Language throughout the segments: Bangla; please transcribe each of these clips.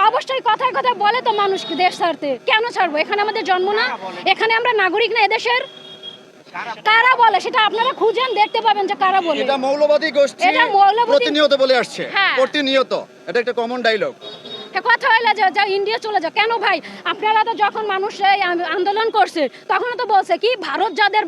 অবশ্যই কথায় কথায় বলে তো মানুষকে দেশ ছাড়তে। কেন ছাড়বো? এখানে আমাদের জন্ম না? এখানে আমরা নাগরিক না এদেশের? কারা বলে সেটা আপনারা খুঁজেন, দেখতে পাবেন যে কারা বলে। এটা মৌলবাদী গোষ্ঠী প্রতিনিয়ত বলে আসছে, প্রতিনিয়ত। এটা একটা কমন ডায়লগ। কথা হইলে যা ইন্ডিয়া চলে যাও কেন ভাই? আপনারা তো যখন মানুষ আন্দোলন করছে তখন তো বলছে কি ভারত যাদের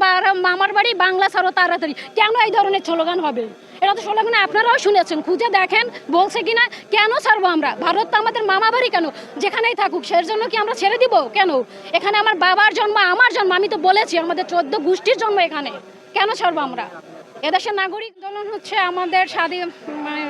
মামার বাড়ি বাংলা ছাড়ো তাড়াতাড়ি। কেন এই ধরনের স্লোগান হবে? এটা তো স্লোগান আপনারাও শুনেছেন, খুঁজে দেখেন বলছে কিনা। কেন ছাড়বো আমরা? ভারত তো আমাদের মামা বাড়ি, কেন যেখানেই থাকুক সের জন্য কি আমরা ছেড়ে দিব? কেন? এখানে আমার বাবার জন্ম, আমার জন্ম, আমি তো বলেছি আমাদের 14 গোষ্ঠীর জন্ম এখানে। কেন ছাড়বো আমরা? এদেশের নাগরিক আন্দোলন হচ্ছে আমাদের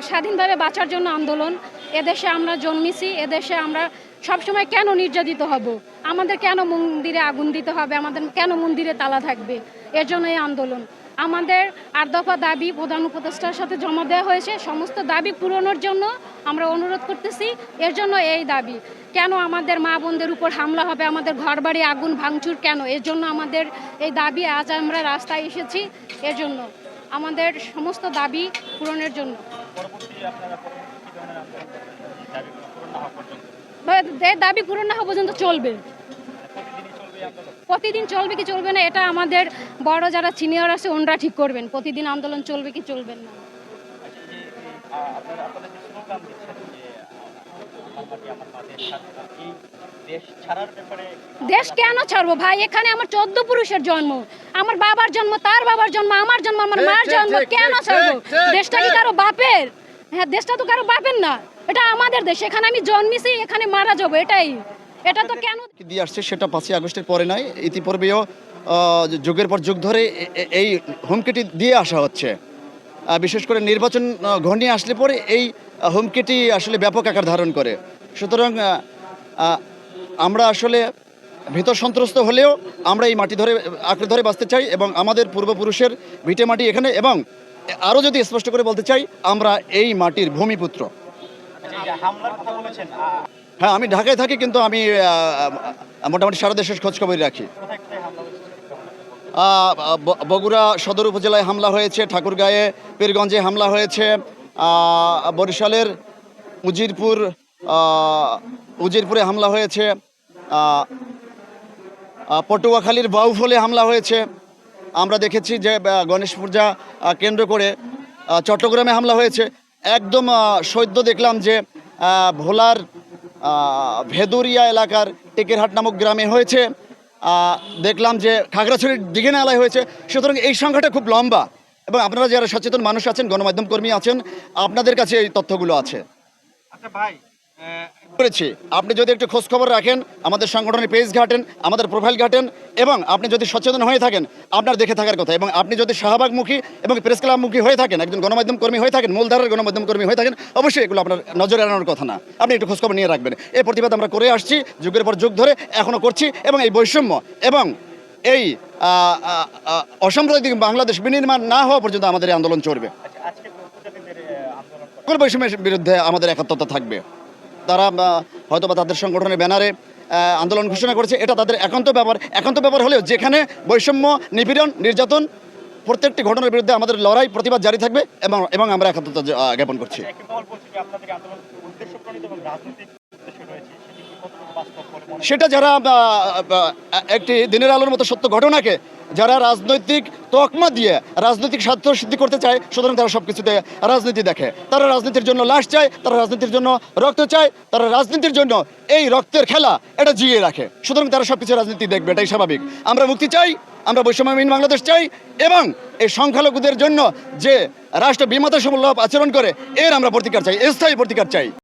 স্বাধীনভাবে বাঁচার জন্য আন্দোলন। এদেশে আমরা জন্মেছি, এদেশে আমরা সবসময় কেন নির্যাতিত হব? আমাদের কেন মন্দিরে আগুন দিতে হবে? আমাদের কেন মন্দিরে তালা থাকবে? এর জন্য এই আন্দোলন। আমাদের 8 দফা দাবি প্রধান উপদেষ্টার সাথে জমা দেওয়া হয়েছে। সমস্ত দাবি পূরণের জন্য আমরা অনুরোধ করতেছি। এর জন্য এই দাবি। কেন আমাদের মা বোনদের উপর হামলা হবে? আমাদের ঘরবাড়ি আগুন ভাঙচুর কেন? এর জন্য আমাদের এই দাবি। আজ আমরা রাস্তায় এসেছি এর জন্য, আমাদের সমস্ত দাবি পূরণের জন্য। দাবি পূরণ না হওয়া পর্যন্ত চলবে। প্রতিদিন চলবে কি চলবে না এটা আমাদের বড় যারা সিনিয়র আছে ওনারা ঠিক করবেন, প্রতিদিন আন্দোলন চলবে কি চলবে না। দেশ কেন ছাড়বো ভাই? এখানে আমার 14 পুরুষের জন্ম, আমার বাবার জন্ম, তার বাবার জন্ম, আমার জন্ম, আমার মার জন্ম। কেন ছাড়বো? দেশটা কি কারো বাপের? হ্যাঁ, দেশটা তো কারো বাপের না, এটা আমাদের দেশ। এখানে আমি জন্মেছি, এখানে মারা যাবো, এটাই। এটা তো কেন দিয়ে আসছে সেটা 5ই আগস্টের পরে নয়, ইতিপূর্বেও যুগের পর যুগ ধরে এই হুমকিটি দিয়ে আসা হচ্ছে। বিশেষ করে নির্বাচন ঘনিয়ে আসলে পরে এই হুমকিটি আসলে ব্যাপক আকার ধারণ করে। সুতরাং আমরা আসলে ভীত সন্ত্রস্ত হলেও আমরা এই মাটি ধরে আঁকড়ে ধরে বাঁচতে চাই এবং আমাদের পূর্বপুরুষের ভিটে মাটি এখানে। এবং আরও যদি স্পষ্ট করে বলতে চাই, আমরা এই মাটির ভূমিপুত্র। হ্যাঁ, আমি ঢাকায় থাকি, কিন্তু আমি মোটামুটি সারা দেশের খোঁজখবরই রাখি। বগুড়া সদর উপজেলায় হামলা হয়েছে, ঠাকুরগাঁয়ে, পীরগঞ্জে হামলা হয়েছে, বরিশালের উজিরপুরে হামলা হয়েছে, পটুয়াখালীর বাউফলে হামলা হয়েছে। আমরা দেখেছি যে গণেশ পূজা কেন্দ্র করে চট্টগ্রামে হামলা হয়েছে। একদম সদ্য দেখলাম যে ভোলার ভেদুরিয়া এলাকার টেকেরহাট নামক গ্রামে হয়েছে। দেখলাম যে খাগড়াছড়ির দিঘে নালায় হয়েছে। সুতরাং এই সংখ্যাটা খুব লম্বা এবং আপনারা যারা সচেতন মানুষ আছেন, গণমাধ্যম কর্মী আছেন, আপনাদের কাছে এই তথ্যগুলো আছে। আচ্ছা ভাই, করেছি আপনি যদি একটু খোঁজ খবর রাখেন, আমাদের সংগঠনের পেজ ঘাটেন, আমাদের প্রোফাইল ঘাটেন, এবং আপনি যদি সচেতন হয়ে থাকেন, আপনার দেখে থাকার কথা। এবং আপনি যদি শাহবাগমুখী এবং প্রেস ক্লাবমুখী হয়ে থাকেন, একজন গণমাধ্যম কর্মী হয়ে থাকেন, মূলধারার গণমাধ্যম কর্মী হয়ে থাকেন, অবশ্যই এগুলো আপনার নজরে আনার কথা না। আপনি একটু খোঁজখবর নিয়ে রাখবেন। এই প্রতিবাদ আমরা করে আসছি যুগের পর যুগ ধরে, এখনও করছি। এবং এই বৈষম্য এবং এই অসাম্প্রদায়িক বাংলাদেশ বিনির্মাণ না হওয়া পর্যন্ত আমাদের এই আন্দোলন চলবে। বৈষম্যের বিরুদ্ধে আমাদের একাত্মতা থাকবে। তারা হয়তোবা তাদের সংগঠনের ব্যানারে আন্দোলন ঘোষণা করেছে, এটা তাদের একান্ত ব্যাপার হলেও যেখানে বৈষম্য, নিপীড়ন, নির্যাতন, প্রত্যেকটি ঘটনার বিরুদ্ধে আমাদের লড়াই, প্রতিবাদ জারি থাকবে এবং আমরা একাত্মতা জ্ঞাপন করছি। সেটা যারা একটি দিনের আলোর মতো সত্য ঘটনাকে যারা রাজনৈতিক তকমা দিয়ে রাজনৈতিক স্বার্থ সিদ্ধি করতে চায়, সুতরাং তারা সব কিছুতে রাজনীতি দেখে। তারা রাজনীতির জন্য লাশ চায়, তারা রাজনীতির জন্য রক্ত চায়, তারা রাজনীতির জন্য এই রক্তের খেলা এটা জিয়ে রাখে। সুতরাং তারা সব কিছু রাজনীতি দেখবে, এটাই স্বাভাবিক। আমরা মুক্তি চাই, আমরা বৈষম্যহীন বাংলাদেশ চাই, এবং এই সংখ্যালঘুদের জন্য যে রাষ্ট্র বিমাতাসমূলক আচরণ করে এর আমরা প্রতিকার চাই, স্থায়ী প্রতিকার চাই।